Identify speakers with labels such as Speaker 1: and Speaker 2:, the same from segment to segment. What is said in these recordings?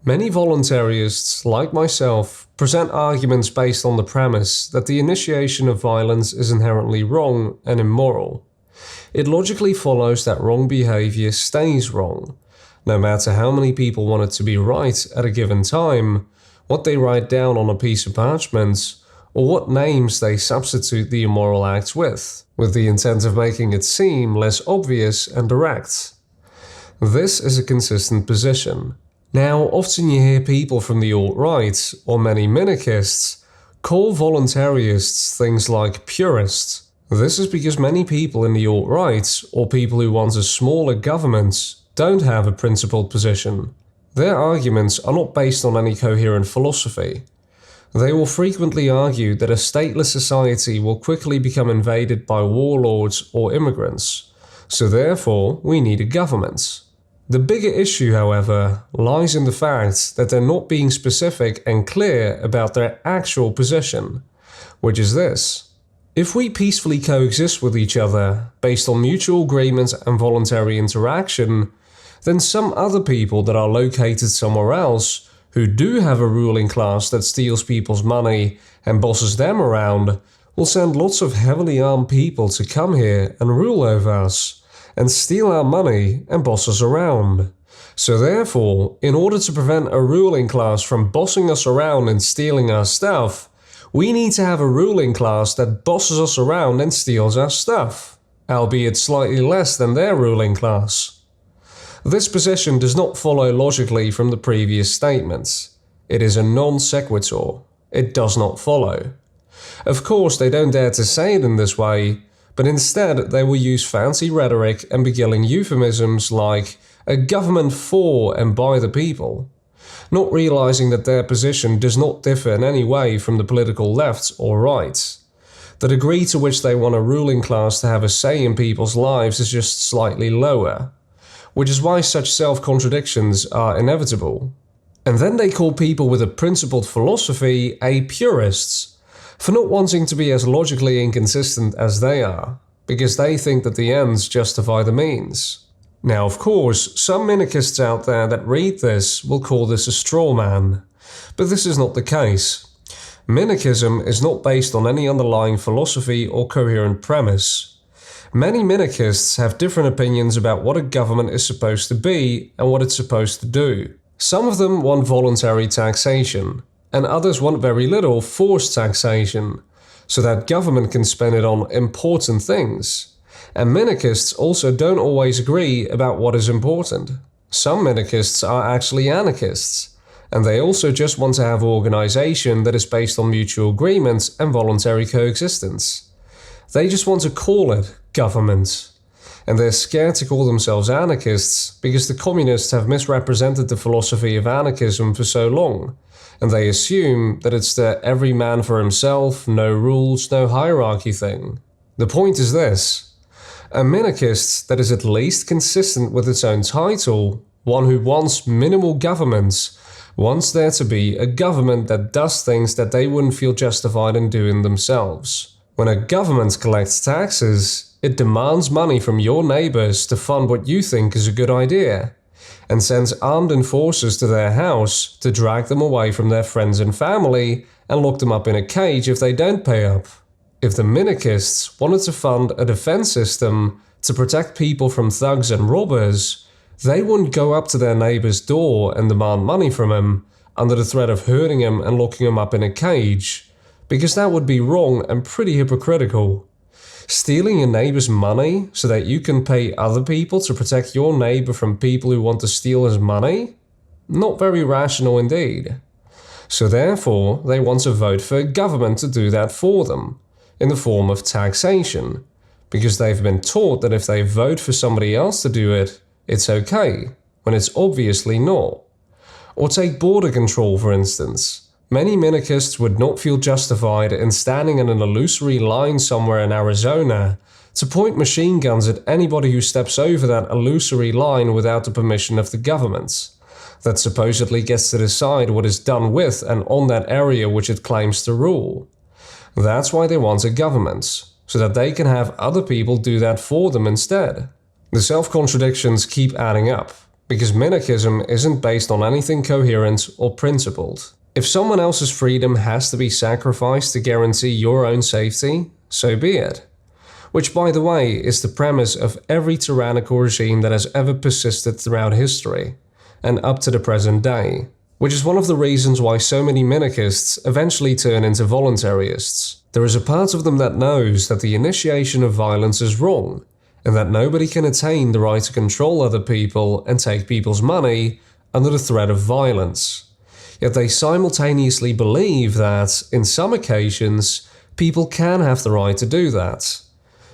Speaker 1: Many voluntarists, like myself, present arguments based on the premise that the initiation of violence is inherently wrong and immoral. It logically follows that wrong behavior stays wrong, no matter how many people want it to be right at a given time, what they write down on a piece of parchment, or what names they substitute the immoral act with the intent of making it seem less obvious and direct. This is a consistent position. Now, often you hear people from the alt-right, or many minarchists, call voluntarists things like Purist. This is because many people in the alt-right, or people who want a smaller government, don't have a principled position. Their arguments are not based on any coherent philosophy. They will frequently argue that a stateless society will quickly become invaded by warlords or immigrants, so therefore we need a government. The bigger issue, however, lies in the fact that they're not being specific and clear about their actual position, which is this. If we peacefully coexist with each other, based on mutual agreement and voluntary interaction, then some other people that are located somewhere else, who do have a ruling class that steals people's money and bosses them around, will send lots of heavily armed people to come here and rule over us, and steal our money and boss us around. So therefore, in order to prevent a ruling class from bossing us around and stealing our stuff, we need to have a ruling class that bosses us around and steals our stuff, albeit slightly less than their ruling class. This position does not follow logically from the previous statements. It is a non sequitur. It does not follow. Of course, they don't dare to say it in this way, but instead they will use fancy rhetoric and beguiling euphemisms like a government for and by the people, not realizing that their position does not differ in any way from the political left or right. The degree to which they want a ruling class to have a say in people's lives is just slightly lower, which is why such self-contradictions are inevitable. And then they call people with a principled philosophy purists, for not wanting to be as logically inconsistent as they are, because they think that the ends justify the means. Now, of course, some minarchists out there that read this will call this a straw man, but this is not the case. Minarchism is not based on any underlying philosophy or coherent premise. Many minarchists have different opinions about what a government is supposed to be and what it's supposed to do. Some of them want voluntary taxation, and others want very little forced taxation, so that government can spend it on important things. And minarchists also don't always agree about what is important. Some minarchists are actually anarchists, and they also just want to have organization that is based on mutual agreement and voluntary coexistence. They just want to call it government. And they're scared to call themselves anarchists because the communists have misrepresented the philosophy of anarchism for so long, and they assume that it's the every man for himself, no rules, no hierarchy thing. The point is this. A minarchist that is at least consistent with its own title, one who wants minimal governments, wants there to be a government that does things that they wouldn't feel justified in doing themselves. When a government collects taxes, it demands money from your neighbors to fund what you think is a good idea, and sends armed enforcers to their house to drag them away from their friends and family and lock them up in a cage if they don't pay up. If the minarchists wanted to fund a defense system to protect people from thugs and robbers, they wouldn't go up to their neighbor's door and demand money from him under the threat of hurting him and locking him up in a cage, because that would be wrong and pretty hypocritical. Stealing your neighbor's money so that you can pay other people to protect your neighbor from people who want to steal his money? Not very rational indeed. So therefore, they want to vote for a government to do that for them, in the form of taxation, because they've been taught that if they vote for somebody else to do it, it's okay, when it's obviously not. Or take border control, for instance. Many minarchists would not feel justified in standing in an illusory line somewhere in Arizona to point machine guns at anybody who steps over that illusory line without the permission of the government, that supposedly gets to decide what is done with and on that area which it claims to rule. That's why they want a government, so that they can have other people do that for them instead. The self-contradictions keep adding up, because minarchism isn't based on anything coherent or principled. If someone else's freedom has to be sacrificed to guarantee your own safety, so be it. Which, by the way, is the premise of every tyrannical regime that has ever persisted throughout history, and up to the present day. Which is one of the reasons why so many minarchists eventually turn into voluntarists. There is a part of them that knows that the initiation of violence is wrong, and that nobody can attain the right to control other people and take people's money under the threat of violence. Yet they simultaneously believe that, in some occasions, people can have the right to do that.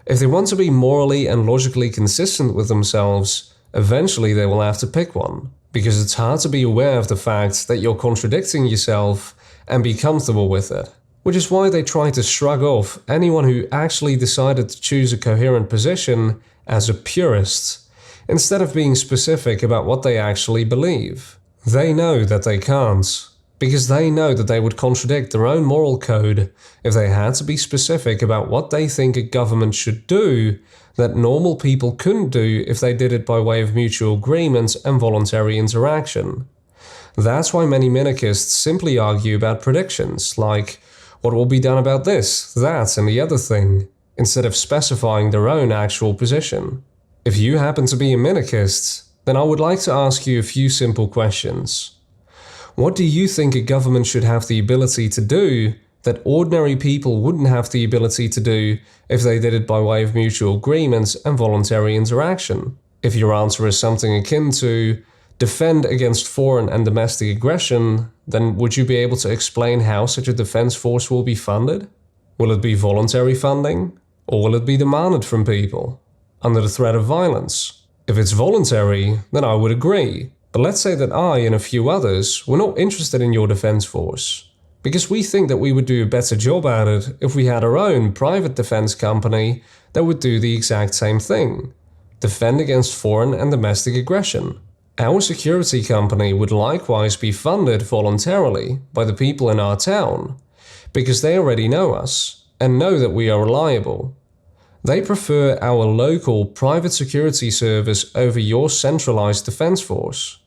Speaker 1: If they want to be morally and logically consistent with themselves, eventually they will have to pick one, because it's hard to be aware of the fact that you're contradicting yourself and be comfortable with it. Which is why they try to shrug off anyone who actually decided to choose a coherent position as a purist, instead of being specific about what they actually believe. They know that they can't, because they know that they would contradict their own moral code if they had to be specific about what they think a government should do that normal people couldn't do if they did it by way of mutual agreement and voluntary interaction. That's why many minarchists simply argue about predictions, like, what will be done about this, that, and the other thing, instead of specifying their own actual position. If you happen to be a minarchist, then I would like to ask you a few simple questions. What do you think a government should have the ability to do that ordinary people wouldn't have the ability to do if they did it by way of mutual agreements and voluntary interaction? If your answer is something akin to defend against foreign and domestic aggression, then would you be able to explain how such a defense force will be funded? Will it be voluntary funding, or will it be demanded from people, under the threat of violence? If it's voluntary, then I would agree. But let's say that I and a few others were not interested in your defense force, because we think that we would do a better job at it if we had our own private defense company that would do the exact same thing, defend against foreign and domestic aggression. Our security company would likewise be funded voluntarily by the people in our town, because they already know us and know that we are reliable. They prefer our local private security service over your centralized defense force.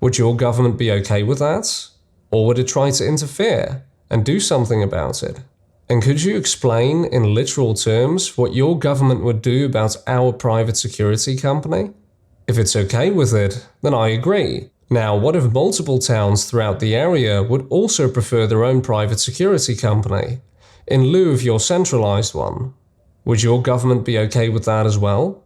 Speaker 1: Would your government be okay with that? Or would it try to interfere and do something about it? And could you explain in literal terms what your government would do about our private security company? If it's okay with it, then I agree. Now, what if multiple towns throughout the area would also prefer their own private security company, in lieu of your centralized one? Would your government be okay with that as well?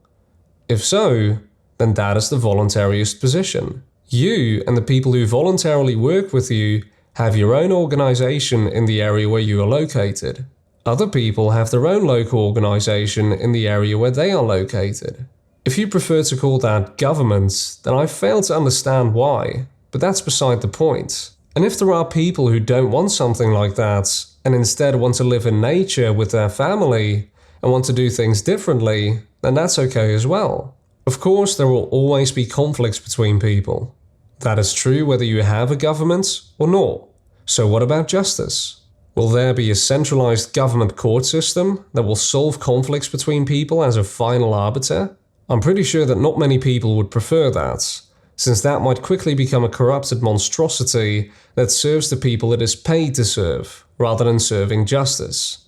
Speaker 1: If so, then that is the voluntarist position. You and the people who voluntarily work with you have your own organization in the area where you are located. Other people have their own local organization in the area where they are located. If you prefer to call that government, then I fail to understand why, but that's beside the point. And if there are people who don't want something like that, and instead want to live in nature with their family, and want to do things differently, then that's okay as well. Of course, there will always be conflicts between people. That is true whether you have a government or not. So what about justice? Will there be a centralized government court system that will solve conflicts between people as a final arbiter? I'm pretty sure that not many people would prefer that, since that might quickly become a corrupted monstrosity that serves the people it is paid to serve, rather than serving justice.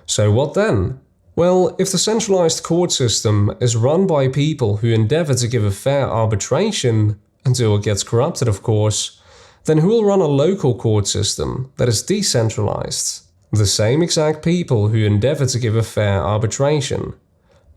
Speaker 1: So what then? Well, if the centralized court system is run by people who endeavor to give a fair arbitration, until it gets corrupted of course, then who will run a local court system that is decentralized? The same exact people who endeavor to give a fair arbitration.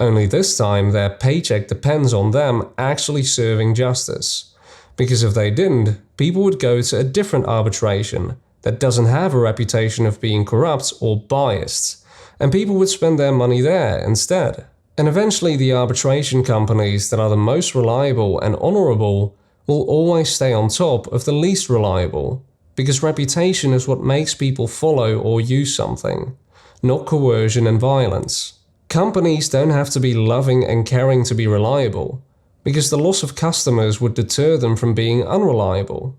Speaker 1: Only this time their paycheck depends on them actually serving justice. Because if they didn't, people would go to a different arbitration that doesn't have a reputation of being corrupt or biased, and people would spend their money there instead. And eventually the arbitration companies that are the most reliable and honorable will always stay on top of the least reliable, because reputation is what makes people follow or use something, not coercion and violence. Companies don't have to be loving and caring to be reliable, because the loss of customers would deter them from being unreliable.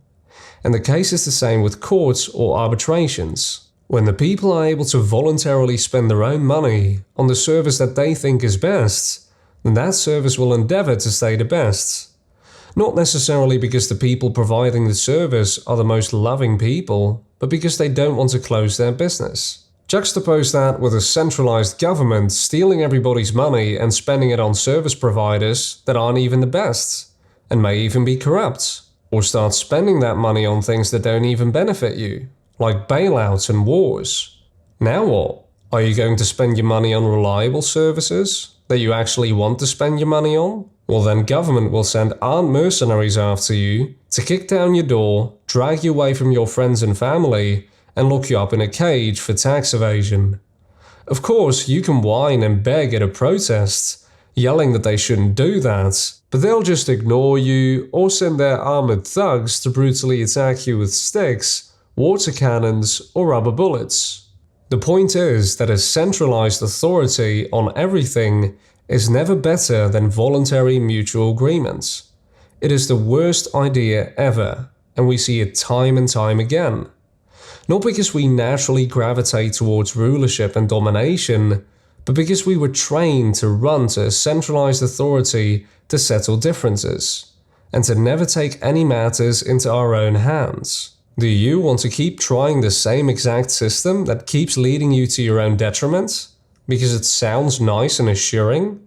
Speaker 1: And the case is the same with courts or arbitrations. When the people are able to voluntarily spend their own money on the service that they think is best, then that service will endeavor to stay the best. Not necessarily because the people providing the service are the most loving people, but because they don't want to close their business. Juxtapose that with a centralized government stealing everybody's money and spending it on service providers that aren't even the best, and may even be corrupt. Or start spending that money on things that don't even benefit you, like bailouts and wars. Now what? Are you going to spend your money on reliable services that you actually want to spend your money on? Well, then government will send armed mercenaries after you to kick down your door, drag you away from your friends and family, and lock you up in a cage for tax evasion. Of course, you can whine and beg at a protest, yelling that they shouldn't do that, but they'll just ignore you or send their armored thugs to brutally attack you with sticks, water cannons, or rubber bullets. The point is that a centralized authority on everything is never better than voluntary mutual agreements. It is the worst idea ever, and we see it time and time again. Not because we naturally gravitate towards rulership and domination, but because we were trained to run to a centralized authority to settle differences, and to never take any matters into our own hands. Do you want to keep trying the same exact system that keeps leading you to your own detriment? Because it sounds nice and assuring?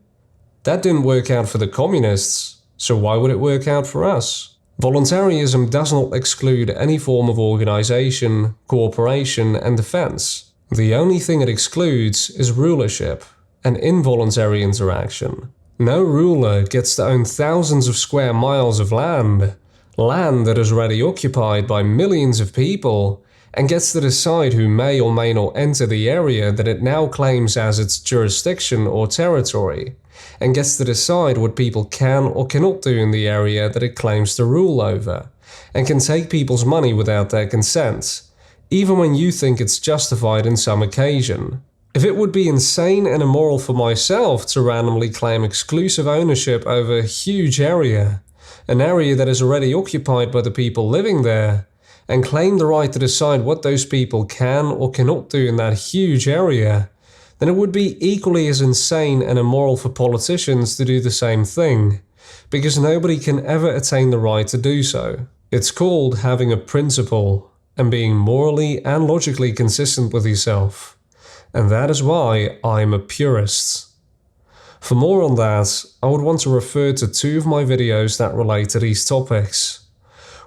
Speaker 1: That didn't work out for the communists, so why would it work out for us? Voluntarism does not exclude any form of organization, cooperation, and defense. The only thing it excludes is rulership and involuntary interaction. No ruler gets to own thousands of square miles of land that is already occupied by millions of people, and gets to decide who may or may not enter the area that it now claims as its jurisdiction or territory, and gets to decide what people can or cannot do in the area that it claims to rule over, and can take people's money without their consent, even when you think it's justified in some occasion. If it would be insane and immoral for myself to randomly claim exclusive ownership over a huge area, an area that is already occupied by the people living there, and claim the right to decide what those people can or cannot do in that huge area, then it would be equally as insane and immoral for politicians to do the same thing, because nobody can ever attain the right to do so. It's called having a principle and being morally and logically consistent with yourself. And that is why I'm a purist. For more on that, I would want to refer to 2 of my videos that relate to these topics.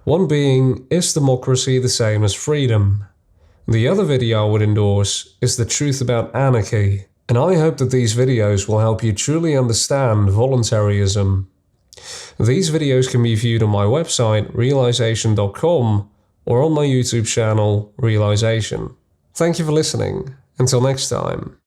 Speaker 1: One being, is democracy the same as freedom? The other video I would endorse is the truth about anarchy, and I hope that these videos will help you truly understand voluntarism. These videos can be viewed on my website, realization.com, or on my YouTube channel, Realization. Thank you for listening. Until next time.